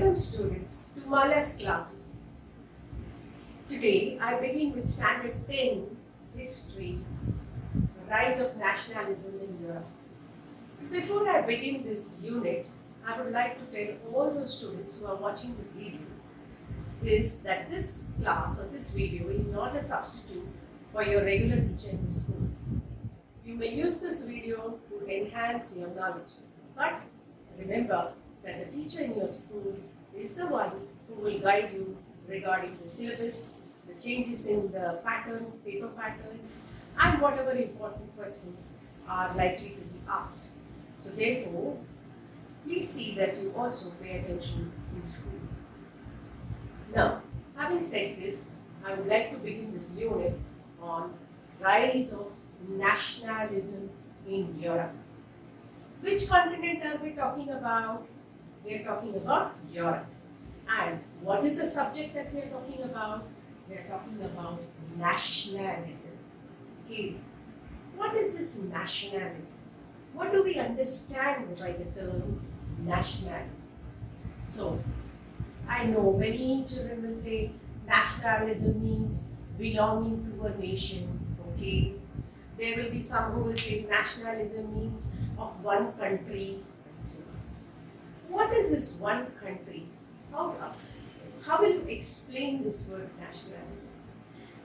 Welcome students to malasclasses. Today I begin with Standard 10 History, the Rise of Nationalism in Europe. Before I begin this unit, I would like to tell all those students who are watching this video is that this class or this video is not a substitute for your regular teacher in the school. You may use this video to enhance your knowledge, but remember that the teacher in your school is the one who will guide you regarding the syllabus, the changes in the pattern, paper pattern, and whatever important questions are likely to be asked. So therefore, please see that you also pay attention in school. Now, having said this, I would like to begin this unit on rise of nationalism in Europe. Which continent are we talking about? We are talking about Europe. And what is the subject that we are talking about? We are talking about nationalism. Okay. What is this nationalism? What do we understand by the term nationalism? So, I know many children will say nationalism means belonging to a nation. Okay. There will be some who will say nationalism means of one country and so on. What is this one country? How will you explain this word nationalism?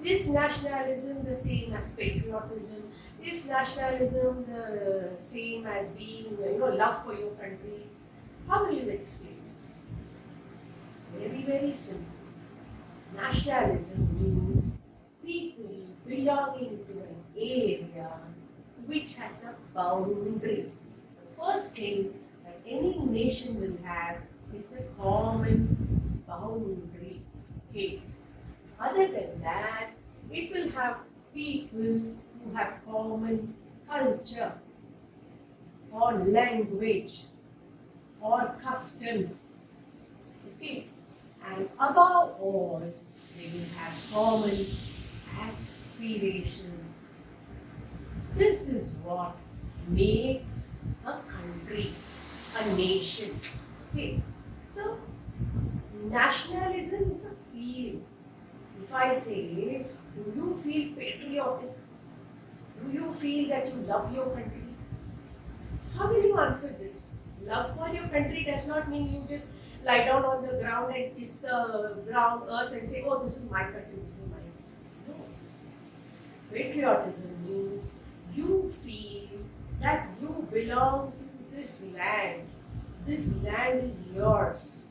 Is nationalism the same as patriotism? Is nationalism the same as being, love for your country? How will you explain this? Very, very simple. Nationalism means people belonging to an area which has a boundary. The first thing that any nation will have is a common boundary. Okay. Other than that, it will have people who have common culture or language or customs. Okay. And above all, they will have common aspirations. This is what makes a country, a nation. Okay. So, nationalism is a feeling. If I say, do you feel patriotic? Do you feel that you love your country? How will you answer this? Love for your country does not mean you just lie down on the ground and kiss the ground, earth and say, oh, this is my country, this is my country. No. Patriotism means you feel that you belong to this land. This land is yours.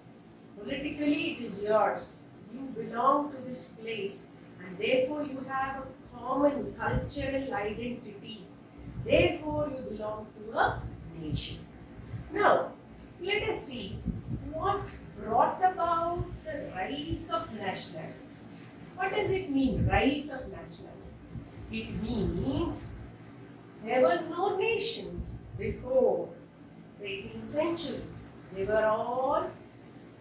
Politically, it is yours. You belong to this place and therefore you have a common cultural identity. Therefore, you belong to a nation. Now, let us see what brought about the rise of nationalism. What does it mean, rise of nationalism? It means there was no nations before the 18th century. They were all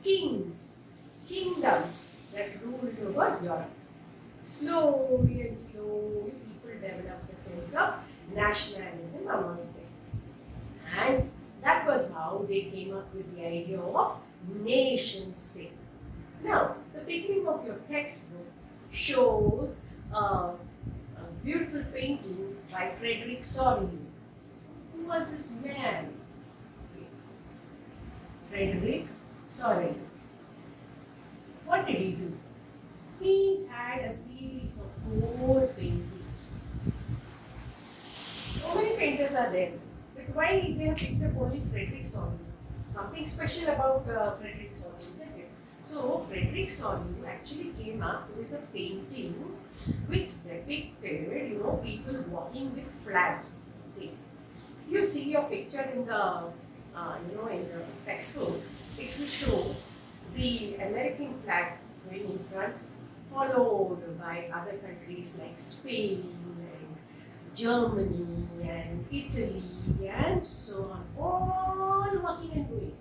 kings, kingdoms that ruled over Europe. Slowly and slowly people developed a sense of nationalism amongst them. And that was how they came up with the idea of nation state. Now, the beginning of your textbook shows a beautiful painting by Fredericks Vision. Who was this man? Frederick Vision. What did he do? He had a series of 4 paintings. So many painters are there. But why they have picked up only Fredericks Vision? Something special about Fredericks Vision, isn't it? So Fredericks Vision actually came up with a painting which depicted, people walking with flags. Okay. If you see your picture in the, in the textbook, it will show the American flag going in front, followed by other countries like Spain and Germany and Italy and so on, all walking and going.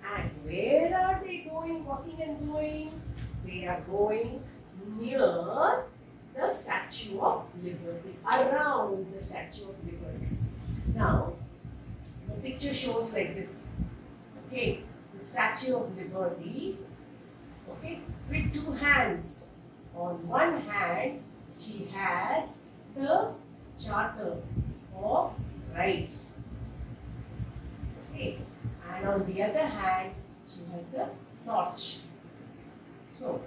And where are they going, walking and going? They are going near the Statue of Liberty, around the Statue of Liberty. Now, the picture shows like this. Okay, the Statue of Liberty, okay, with two hands. On one hand, she has the Charter of Rights, okay, and on the other hand, she has the torch. So,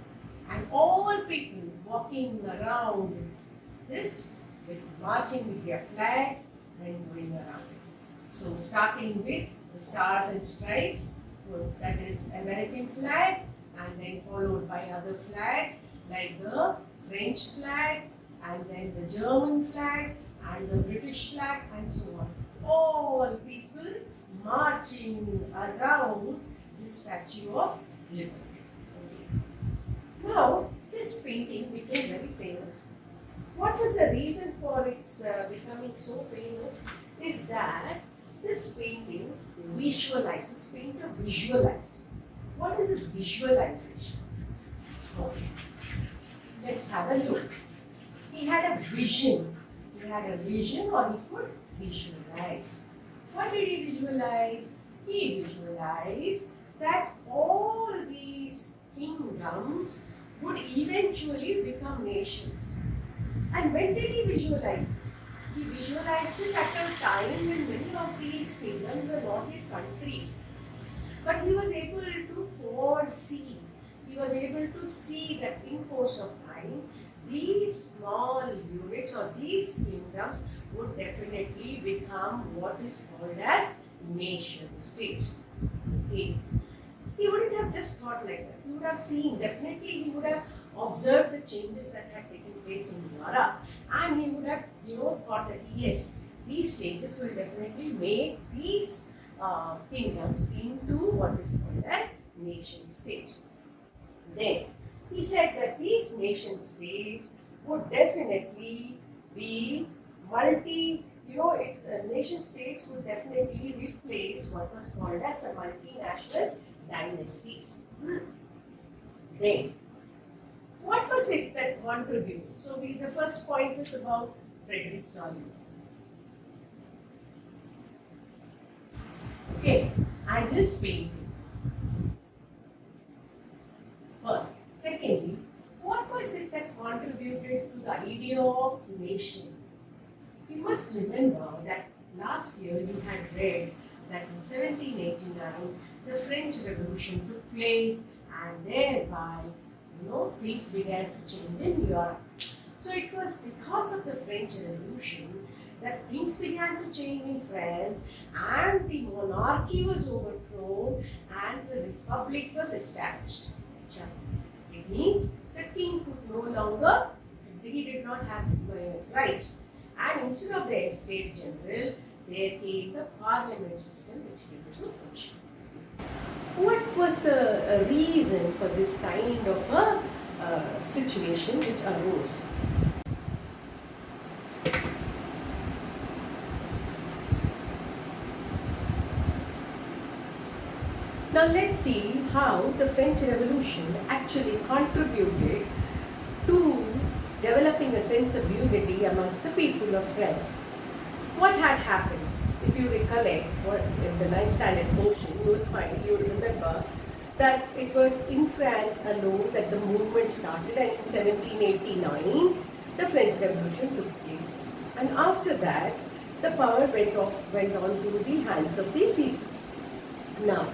and all people walking around this with marching with their flags and going around it. So, starting with the Stars and Stripes, that is American flag, and then followed by other flags like the French flag, and then the German flag, and the British flag, and so on. All people marching around the Statue of Liberty. Okay. Now, this painting became very famous. What was the reason for its becoming so famous is that this painting visualized, this painter visualized. What is this visualization? Okay. Let's have a look. He had a vision. He had a vision, or he could visualize. What did he visualize? He visualized that all these kingdoms would eventually become nations. And when did he visualize this? He visualized it at a time when many of these kingdoms were not yet countries. But he was able to foresee, he was able to see that in course of time, these small units or these kingdoms would definitely become what is called as nation states. Okay. He wouldn't have just thought like that. He would have seen, definitely he would have observed the changes that had taken place in Europe, and he would have, thought that yes, these changes will definitely make these kingdoms into what is called as nation states. Then he said that these nation states would definitely be nation states would definitely replace what was called as the multinational dynasties. Then, what was it that contributed? So, the first point was about Fredericks Vision. Okay, and his painting. First. Secondly, what was it that contributed to the idea of nation? You must remember that last year you had read that in 1789 the French Revolution took place, and thereby things began to change in Europe. So it was because of the French Revolution that things began to change in France, and the monarchy was overthrown and the republic was established. It means the king could no longer, he did not have rights, and instead of the estate general, there came the parliament system which came into function. What was the reason for this kind of a situation which arose? Now let's see how the French Revolution actually contributed to developing a sense of unity amongst the people of France. What had happened? If you recollect, in the 9th standard portion, you will remember that it was in France alone that the movement started, and in 1789 the French Revolution took place. And after that, the power went on to the hands of the people. Now,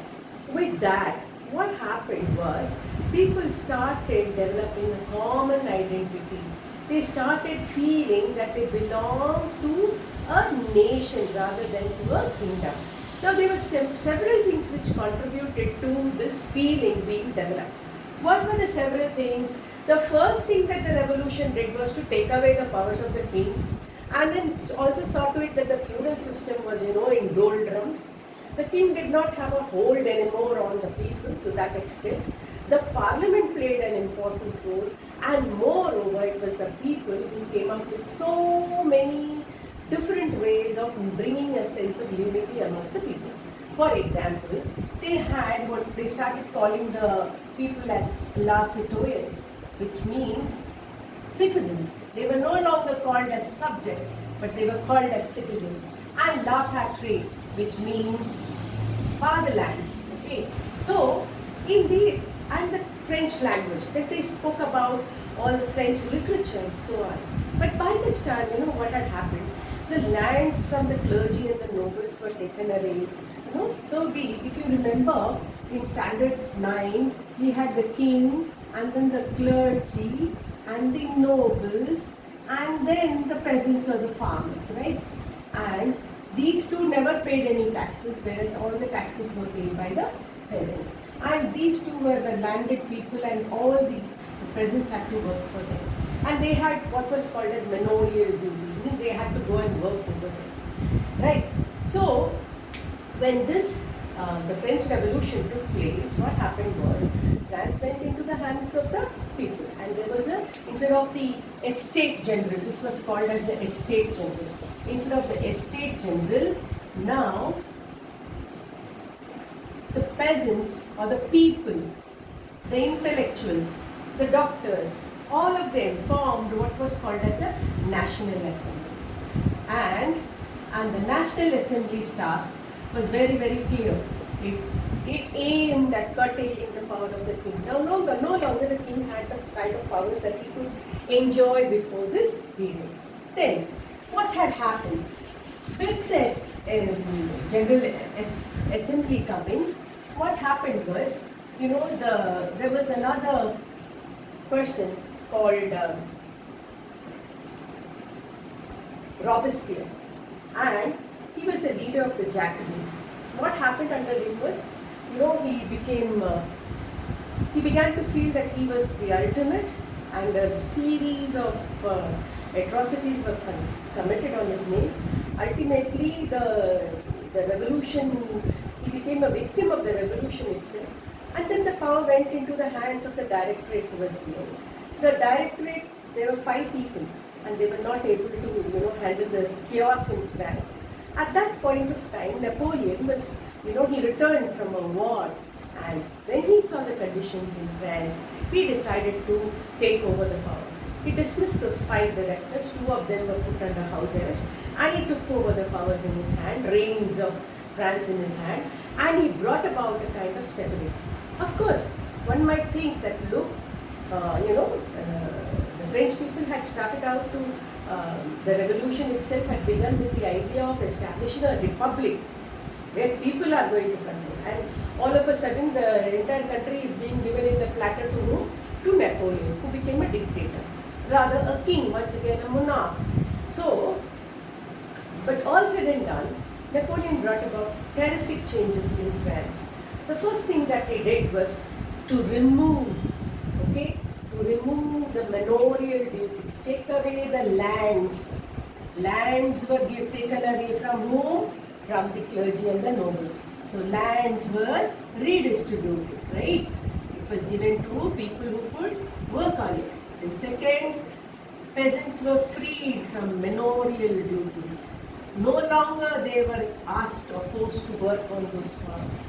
with that, what happened was people started developing a common identity. They started feeling that they belong to a nation rather than to a kingdom. Now, there were several things which contributed to this feeling being developed. What were the several things? The first thing that the revolution did was to take away the powers of the king, and then also saw to it that the feudal system was, in doldrums. The king did not have a hold anymore on the people to that extent. The parliament played an important role, and moreover, it was the people who came up with so many different ways of bringing a sense of unity amongst the people. For example, they had what they started calling the people as la citoyen, which means citizens. They were no longer called as subjects, but they were called as citizens. And la patrie, which means fatherland. Okay, So, and the French language, that they spoke about all the French literature and so on. But by this time, what had happened? The lands from the clergy and the nobles were taken away. So if you remember, in Standard 9, we had the king, and then the clergy, and the nobles, and then the peasants or the farmers, right? And these two never paid any taxes, whereas all the taxes were paid by the peasants. And these two were the landed people, and all these the peasants had to work for them. And they had what was called as manorial duties, means they had to go and work over there, right? So when the French Revolution took place, what happened was France went into the hands of the people, and there was instead of the estate general, this was called as the estate general. Instead of the estate general, now the peasants or the people, the intellectuals, the doctors, all of them formed what was called as a National Assembly. And the National Assembly's task was very, very clear. It aimed at curtailing the power of the king. Now, no longer the king had the kind of powers that he could enjoy before this period. Then, what had happened? With this General Assembly coming, what happened was, there was another person called Robespierre, and he was the leader of the Jacobins. What happened under him was, he began to feel that he was the ultimate, and a series of atrocities were committed on his name. Ultimately, the revolution, he became a victim of the revolution itself, and then the power went into the hands of the directorate who was given. The directorate, there were 5 people, and they were not able to, handle the chaos in France. At that point of time, Napoleon was, he returned from a war, and when he saw the conditions in France, he decided to take over the power. He dismissed those 5 directors, 2 of them were put under house arrest, and he took over the powers in his hand, reins of France in his hand, and he brought about a kind of stability. Of course, one might think that, look, the French people had started out to, the revolution itself had begun with the idea of establishing a republic where people are going to control, and all of a sudden the entire country is being given in the platter to whom? To Napoleon, who became a dictator, rather a king, once again a monarch. So, but all said and done, Napoleon brought about terrific changes in France. The first thing that he did was to remove the manorial duties, take away the lands. Lands were taken away from whom? From the clergy and the nobles. So lands were redistributed, right? It was given to people who could work on it. And second, peasants were freed from manorial duties. No longer they were asked or forced to work on those farms.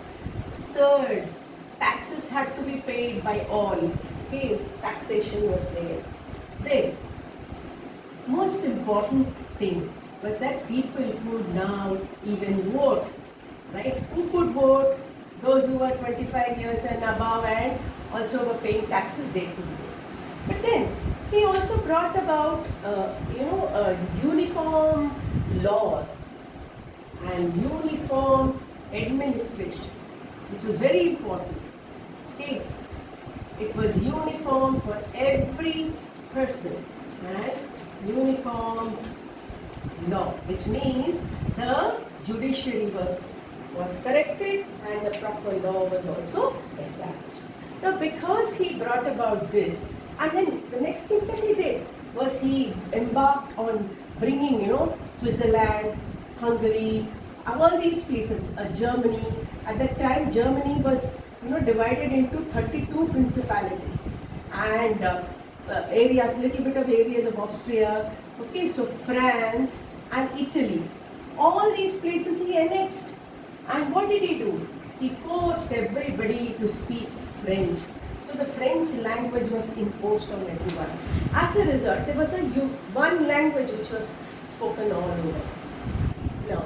Third, taxes had to be paid by all. Okay, taxation was there. Then, most important thing was that people could now even vote, right? Who could vote? Those who were 25 years and above and also were paying taxes, they could vote. But then, he also brought about, a uniform law and uniform administration, which was very important. Okay. It was uniform for every person and uniform law, which means the judiciary was corrected and the proper law was also established. Now, because he brought about this, and then the next thing that he did was he embarked on bringing, Switzerland, Hungary, all these places, Germany. At that time, Germany was divided into 32 principalities and areas, little bit of areas of Austria, okay, so France and Italy. All these places he annexed. And what did he do? He forced everybody to speak French. So the French language was imposed on everyone. As a result, there was one language which was spoken all over. Now,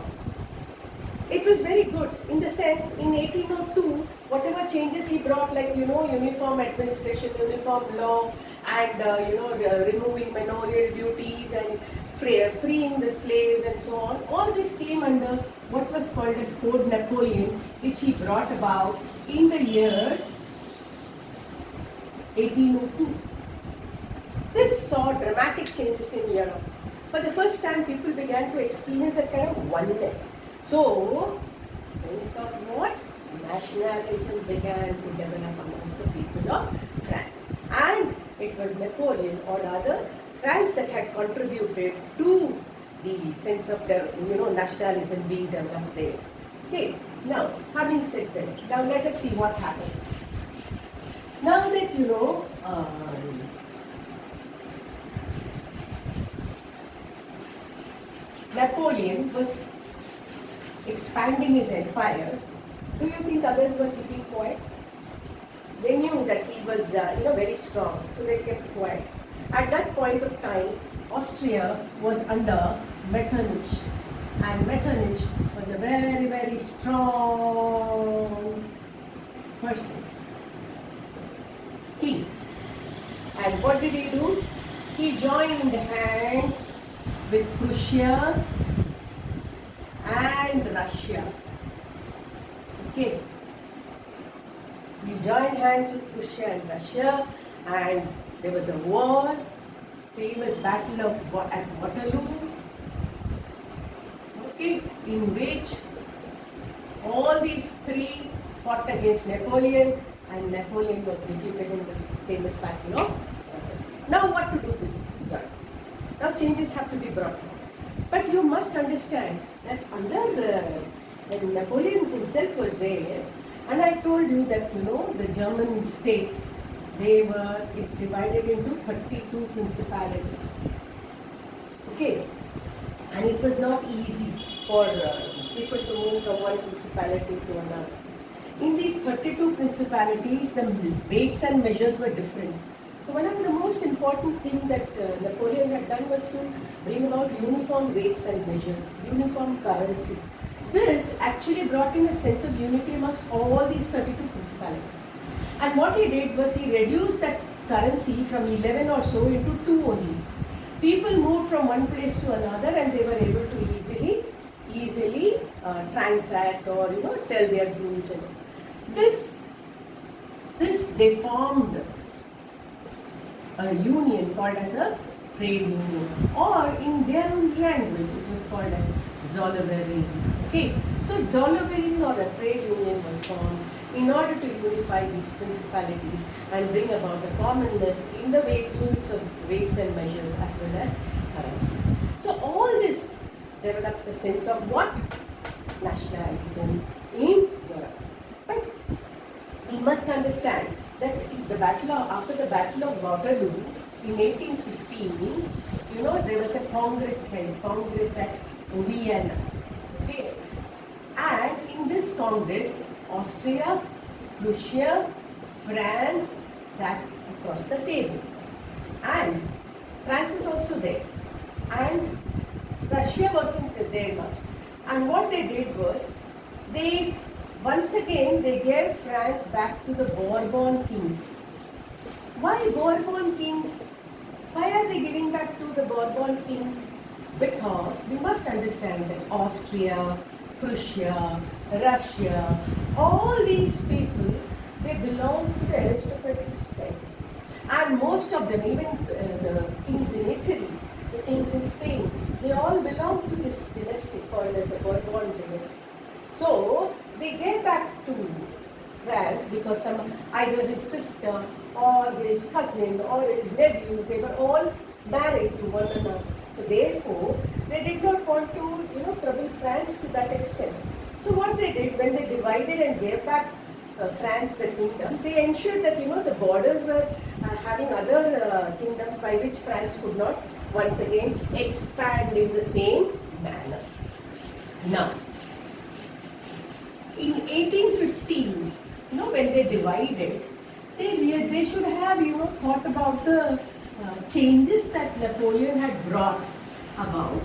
it was very good in the sense, in 1802, Whatever changes he brought, like, uniform administration, uniform law, and, removing manorial duties and freeing the slaves and so on, all this came under what was called as Code Napoleon, which he brought about in the year 1802. This saw dramatic changes in Europe. For the first time, people began to experience a kind of oneness. So, sense of what? Nationalism began to develop amongst the people of France. And it was Napoleon, or rather France, that had contributed to the sense of nationalism being developed there. Okay, now having said this, now let us see what happened. Now that Napoleon was expanding his empire, do you think others were keeping quiet? They knew that he was very strong, so they kept quiet. At that point of time, Austria was under Metanage, and Metanage was a very, very strong person, king. And what did he do? He joined hands with Prussia and Russia. Okay. He joined hands with Prussia and Russia, and there was a war, famous battle at Waterloo, okay, in which all these three fought against Napoleon, and Napoleon was defeated in the famous battle of Waterloo. Now what to do with that? Now changes have to be brought about. But you must understand that when Napoleon himself was there, and I told you that the German states, they were divided into 32 principalities. Okay, and it was not easy for people to move from one principality to another. In these 32 principalities, the weights and measures were different. So one of the most important things that Napoleon had done was to bring about uniform weights and measures, uniform currency. This actually brought in a sense of unity amongst all these 32 principalities. And what he did was he reduced that currency from 11 or so into 2 only. People moved from one place to another, and they were able to easily transact or sell their goods. And this they formed a union called as a trade union, or in their own language it was called as Zollverein. Okay, so Zollverein or a trade union was formed in order to unify these principalities and bring about a commonness in the units of weights and measures as well as currency. So all this developed a sense of what? Nationalism in Europe. But we must understand that after the Battle of Waterloo in 1815, there was a congress at Vienna. Okay. And in this congress, Austria, Prussia, France sat across the table. And France was also there. And Russia wasn't there much. And what they did was, once again they gave France back to the Bourbon kings. Why Bourbon kings? Why are they giving back to the Bourbon kings? Because we must understand that Austria, Prussia, Russia, all these people, they belong to the aristocratic society. And most of them, even the kings in Italy, the kings in Spain, they all belong to this dynasty called as the Bourbon dynasty. So they gave back to France because either his sister or his cousin or his nephew, they were all married to one another. So therefore, they did not want to, trouble France to that extent. So what they did, when they divided and gave back France the kingdom, they ensured that, the borders were having other kingdoms by which France could not once again expand in the same manner. Now, in 1815, when they divided, they should have, thought about the changes that Napoleon had brought about.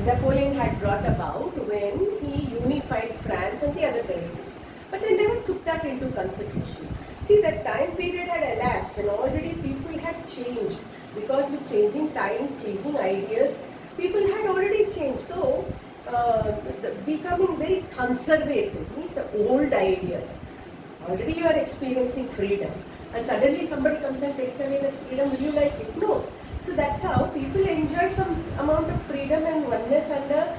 Napoleon had brought about when he unified France and the other territories. But they never took that into consideration. See, that time period had elapsed and already people had changed. Because with changing times, changing ideas, people had already changed. So, becoming very conservative means the old ideas. Already you are experiencing freedom. And suddenly somebody comes and takes away that freedom. Will you like it? No. So that's how people enjoyed some amount of freedom and oneness under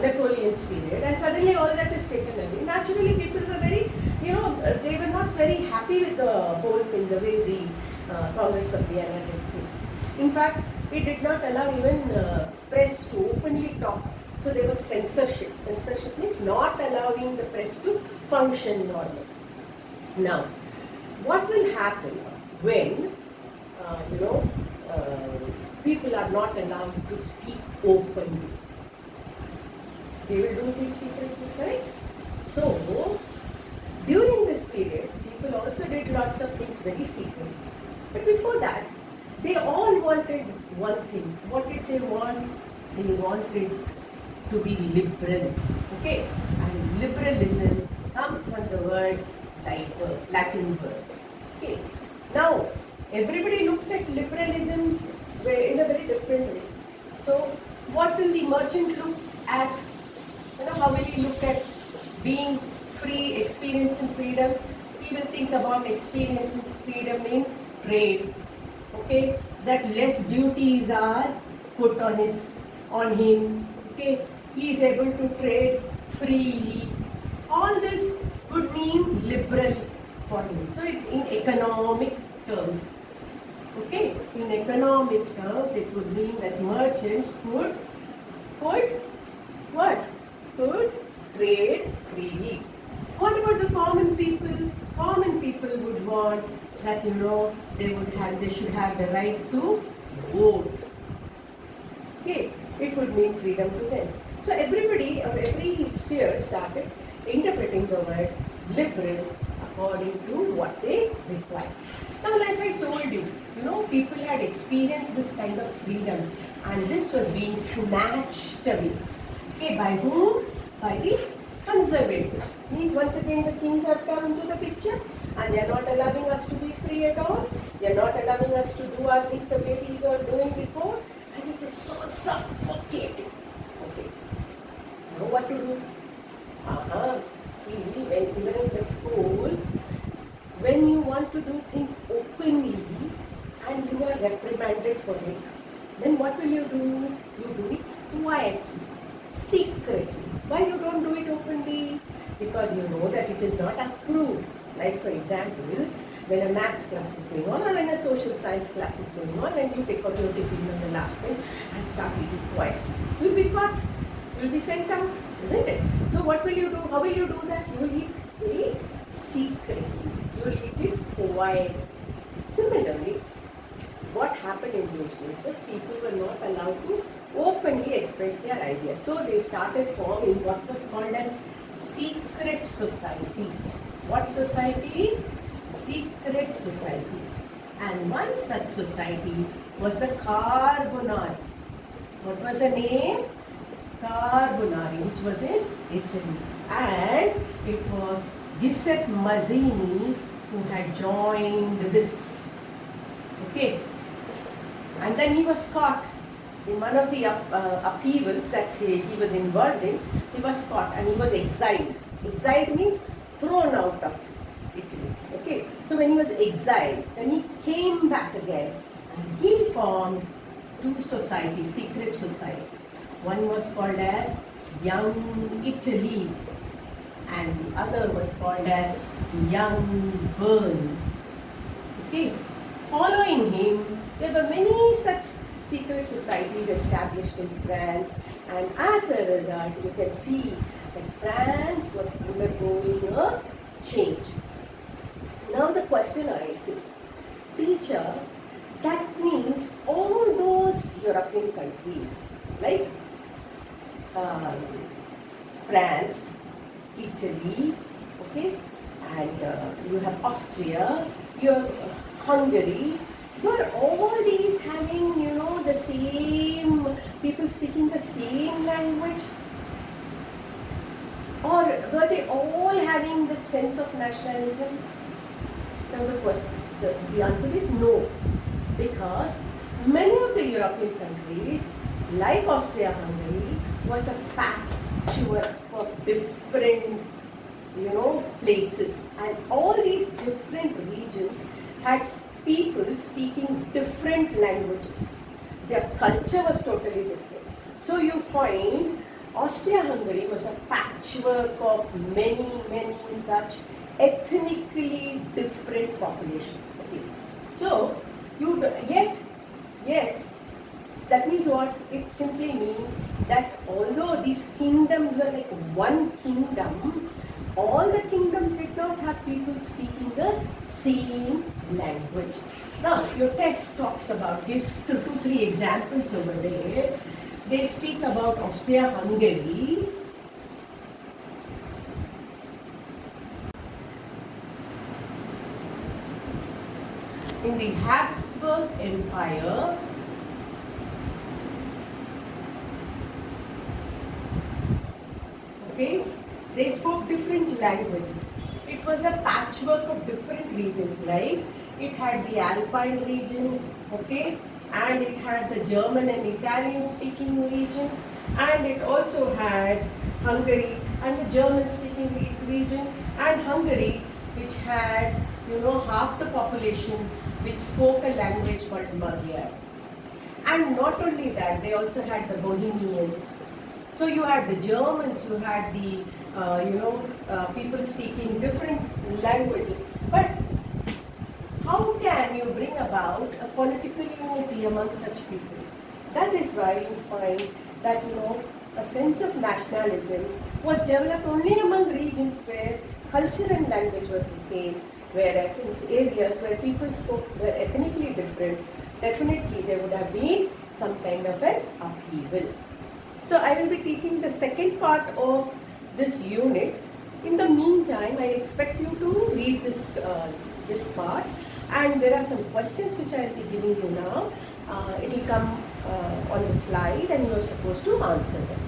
Napoleon's period, and suddenly all that is taken away. Naturally, people were very, they were not very happy with the whole thing, the way the Congress of Vienna did things. In fact, it did not allow even press to openly talk. So there was censorship. Censorship means not allowing the press to function normally. Now, what will happen when, people are not allowed to speak openly? They will do things secretly, correct? So, during this period, people also did lots of things very secretly. But before that, they all wanted one thing. What did they want? They wanted to be liberal. Okay? And liberalism comes from the word Latin word. Okay? Now, everybody looked at liberalism in a very different way. So, what will the merchant look at? How will he look at being free, experiencing freedom? He will think about experiencing freedom in trade. Okay, that less duties are put on him. Okay, he is able to trade freely. All this would mean liberal for him. So, in economic terms, okay, in economic terms, it would mean that merchants could trade freely. What about the common people? Common people would want that they should have the right to vote. Okay, it would mean freedom to them. So everybody or every sphere started interpreting the word liberal according to what they require. Now, like I told you, people had experienced this kind of freedom, and this was being snatched away. Okay, by whom? By the conservatives. Means once again the kings have come into the picture, and they are not allowing us to be free at all. They are not allowing us to do our things the way we were doing before, and it is so suffocating. Okay, know what to do? See, even in the school, when you want to do things openly and you are reprimanded for it, then what will you do? You do it quietly, secretly. Why you don't do it openly? Because you know that it is not approved. Like for example, when a maths class is going on or when a social science class is going on and you take out your tiffin on the last bench and start eating quietly, you will be caught. You will be sent out, isn't it? So what will you do? How will you do that? You will eat very secretly. You will eat it quietly. Similarly, what happened in those days was people were not allowed to openly express their ideas. So they started forming what was called as secret societies. What societies? Secret societies. And one such society was the Carbonari. What was the name? Carbonari, which was in Italy. And it was Giuseppe Mazzini who had joined this. Okay. And then he was caught in one of the upheavals that he was involved in. He was caught and he was exiled. Exiled means thrown out of Italy. Okay. So when he was exiled, then he came back again and he formed two societies, secret societies. One was called as Young Italy and the other was called as Young Bern. Okay. Following him, there were many such secret societies established in France, and as a result, you can see that France was undergoing a change. Now the question arises, teacher, that means all those European countries like France, Italy, okay, and you have Austria, you have Hungary. Were all these having, the same, people speaking the same language? Or were they all having that sense of nationalism? Now the answer is no, because many of the European countries, like Austria-Hungary, was a patchwork of different, places, and all these different regions had people speaking different languages. Their culture was totally different. So you find Austria-Hungary was a patchwork of many such ethnically different population. Okay. So yet that means what? It simply means that although these kingdoms were like one kingdom, all the kingdoms did not have people speaking the same language. Now, your text talks about, gives 2-3 examples over there. They speak about Austria-Hungary. In the Habsburg Empire, okay, they spoke different languages. It was a patchwork of different regions, like it had the Alpine region, okay, and it had the German and Italian speaking region, and it also had Hungary and the German speaking region, and Hungary, which had half the population which spoke a language called Magyar. And not only that, they also had the Bohemians. So you had the Germans who had the people speaking different languages. But how can you bring about a political unity among such people? That is why you find that a sense of nationalism was developed only among regions where culture and language was the same, whereas in areas where people were ethnically different, definitely there would have been some kind of an upheaval. So I will be taking the second part of this unit. In the meantime, I expect you to read this part, and there are some questions which I will be giving you now. It will come on the slide and you are supposed to answer them.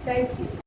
Thank you.